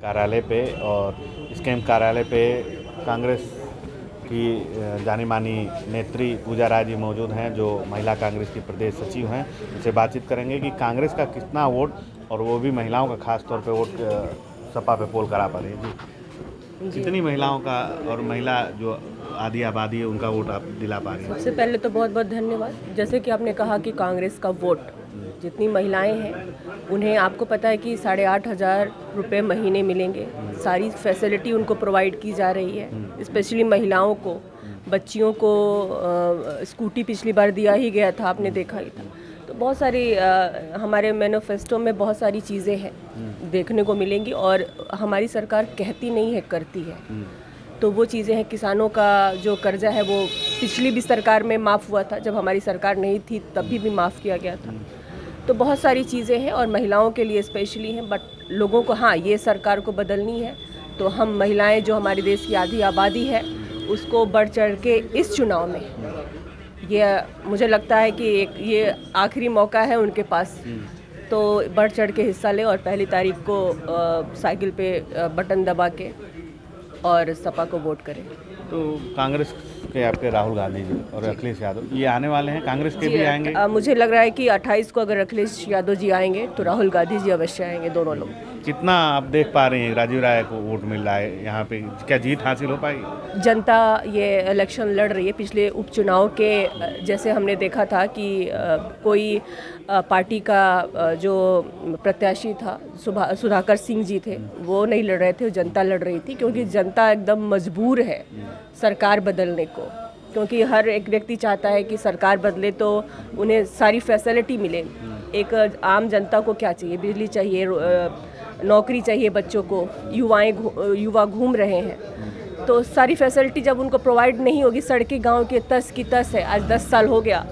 कार्यालय पे और इस कैंप कार्यालय पे कांग्रेस की जानी मानी नेत्री पूजा राय जी मौजूद हैं, जो महिला कांग्रेस की प्रदेश सचिव हैं। उनसे बातचीत करेंगे कि कांग्रेस का कितना वोट, और वो भी महिलाओं का खास तौर पे वोट सपा पे पोल करा पा रही है जी। कितनी महिलाओं का और महिला जो आधी आबादी है उनका वोट आप दिला पा रही हैं? सबसे पहले तो बहुत बहुत धन्यवाद। जैसे कि आपने कहा कि कांग्रेस का वोट, जितनी महिलाएं हैं उन्हें, आपको पता है कि 8,500 रुपये महीने मिलेंगे। सारी फैसिलिटी उनको प्रोवाइड की जा रही है। स्पेशली महिलाओं को, बच्चियों को स्कूटी पिछली बार दिया ही गया था, आपने देखा ही था। तो बहुत सारी हमारे मैनिफेस्टो में बहुत सारी चीज़ें हैं देखने को मिलेंगी, और हमारी सरकार कहती नहीं है, करती है। तो वो चीज़ें हैं, किसानों का जो कर्जा है वो पिछली भी सरकार में माफ़ हुआ था, जब हमारी सरकार नहीं थी तभी भी माफ़ किया गया था। तो बहुत सारी चीज़ें हैं और महिलाओं के लिए स्पेशली हैं। बट लोगों को, हाँ, ये सरकार को बदलनी है, तो हम महिलाएं जो हमारे देश की आधी आबादी है उसको बढ़ चढ़ के इस चुनाव में, ये मुझे लगता है कि ये आखिरी मौका है उनके पास, तो बढ़ चढ़ के हिस्सा ले और 1 तारीख को साइकिल पे बटन दबा के और सपा को वोट करें। तो कांग्रेस के आपके राहुल गांधी जी और अखिलेश यादव ये आने वाले हैं, कांग्रेस के भी आएंगे? मुझे लग रहा है कि 28 को अगर अखिलेश यादव जी आएंगे तो राहुल गांधी जी अवश्य आएंगे, दोनों लोग। कितना आप देख पा रहे हैं राजीव राय को वोट मिल रहा है यहाँ पे, क्या जीत हासिल हो पाएगी? जनता ये इलेक्शन लड़ रही है। पिछले उपचुनाव के जैसे हमने देखा था कि कोई पार्टी का जो प्रत्याशी था, सुधाकर सिंह जी थे, वो नहीं लड़ रहे थे, जनता लड़ रही थी, क्योंकि जनता एकदम मजबूर है सरकार बदलने को। क्योंकि हर एक व्यक्ति चाहता है कि सरकार बदले तो उन्हें सारी फैसिलिटी मिले। एक आम जनता को क्या चाहिए? बिजली चाहिए, नौकरी चाहिए बच्चों को, युवा घूम रहे हैं, तो सारी फैसिलिटी जब उनको प्रोवाइड नहीं होगी, सड़कें गांव के तस की तस है। आज 10 साल हो गया,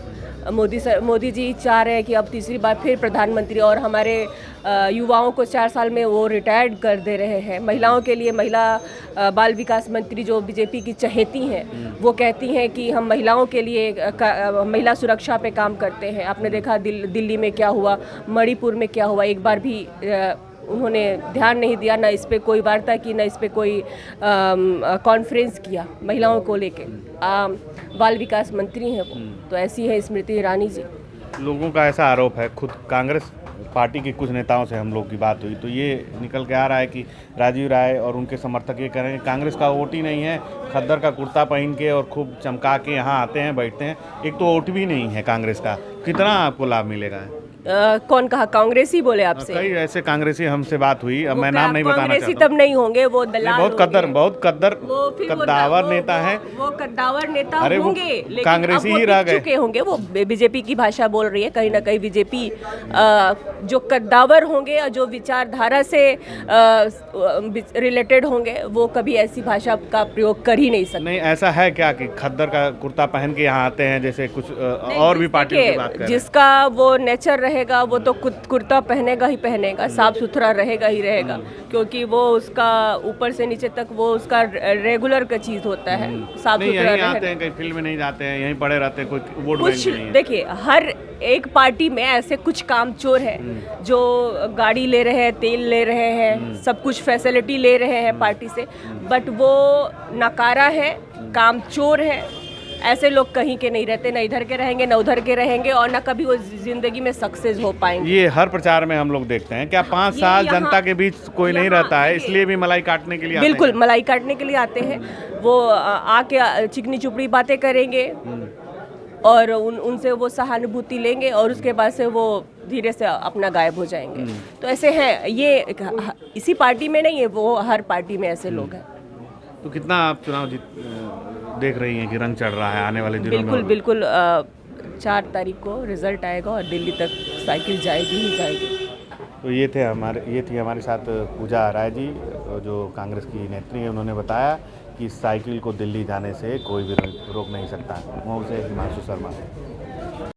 मोदी जी चाह रहे हैं कि अब तीसरी बार फिर प्रधानमंत्री, और हमारे युवाओं को 4 साल में वो रिटायर्ड कर दे रहे हैं। महिलाओं के लिए महिला बाल विकास मंत्री जो बीजेपी की चहेती हैं, वो कहती हैं कि हम महिलाओं के लिए महिला सुरक्षा पे काम करते हैं। आपने देखा दिल्ली में क्या हुआ, मणिपुर में क्या हुआ, एक बार भी उन्होंने ध्यान नहीं दिया, ना इस पे कोई वार्ता की, ना इस पे कोई कॉन्फ्रेंस किया महिलाओं को लेके। बाल विकास मंत्री हैं वो, तो ऐसी है स्मृति ईरानी जी। लोगों का ऐसा आरोप है, खुद कांग्रेस पार्टी के कुछ नेताओं से हम लोग की बात हुई तो ये निकल के आ रहा है कि राजीव राय और उनके समर्थक ये कह रहे हैं कांग्रेस का वोट ही नहीं है, खद्दर का कुर्ता पहन के और खूब चमका के यहाँ आते हैं, बैठते हैं, एक तो वोट भी नहीं है कांग्रेस का, कितना आपको लाभ मिलेगा? कौन कहा? कांग्रेसी बोले आपसे? कई ऐसे कांग्रेसी हमसे बात हुई, अब मैं नाम नहीं बताना चाहता। कांग्रेसी तब नहीं होंगे, वो दलाल, बहुत कद्दावर नेता है। वो कद्दावर नेता होंगे, लेकिन कांग्रेसी ही रह गए, चुके होंगे। वो बीजेपी की भाषा बोल रही है, कहीं ना कहीं बीजेपी जो कद्दावर होंगे और जो विचारधारा से रिलेटेड होंगे, वो कभी ऐसी भाषा का प्रयोग कर ही नहीं सकते। नहीं, ऐसा है क्या कि खद्दर का कुर्ता पहन के यहाँ आते हैं, जैसे कुछ और भी पार्टियों की बात कर रहे हैं? जिसका वो नेचर रहेगा वो तो कुर्ता पहनेगा ही पहनेगा, साफ सुथरा रहेगा ही रहेगा, क्योंकि वो उसका ऊपर से नीचे तक वो उसका रेगुलर का चीज होता है। साफ सुथरा आते हैं, कहीं फील्ड में नहीं जाते हैं, यहीं पड़े रहते हैं, कोई वोट कुछ नहीं है। देखिए, हर एक पार्टी में ऐसे कुछ कामचोर है जो गाड़ी ले रहे हैं, तेल ले रहे हैं, सब कुछ फैसिलिटी ले रहे हैं पार्टी से, बट वो नकारा है, कामचोर है। ऐसे लोग कहीं के नहीं रहते, ना इधर के रहेंगे ना उधर के रहेंगे, और ना कभी वो जिंदगी में सक्सेस हो पाएंगे। ये हर प्रचार में हम लोग देखते हैं, क्या 5 साल जनता के बीच कोई नहीं रहता है, इसलिए भी मलाई काटने के लिए आते हैं? बिल्कुल, मलाई काटने के लिए आते हैं। वो आके चिकनी चुपड़ी बातें करेंगे और उनसे वो सहानुभूति लेंगे, और उसके बाद से वो धीरे से अपना गायब हो जाएंगे। तो ऐसे हैं, ये इसी पार्टी में नहीं है, वो हर पार्टी में ऐसे लोग हैं। तो कितना आप चुनाव देख रही हैं कि रंग चढ़ रहा है आने वाले दिनों में? बिल्कुल 4 तारीख को रिजल्ट आएगा और दिल्ली तक साइकिल जाएगी ही जाएगी। तो ये थी हमारे साथ पूजा राय जी, जो कांग्रेस की नेत्री है। उन्होंने बताया कि साइकिल को दिल्ली जाने से कोई भी रोक नहीं सकता। मऊ से हिमांशु शर्मा।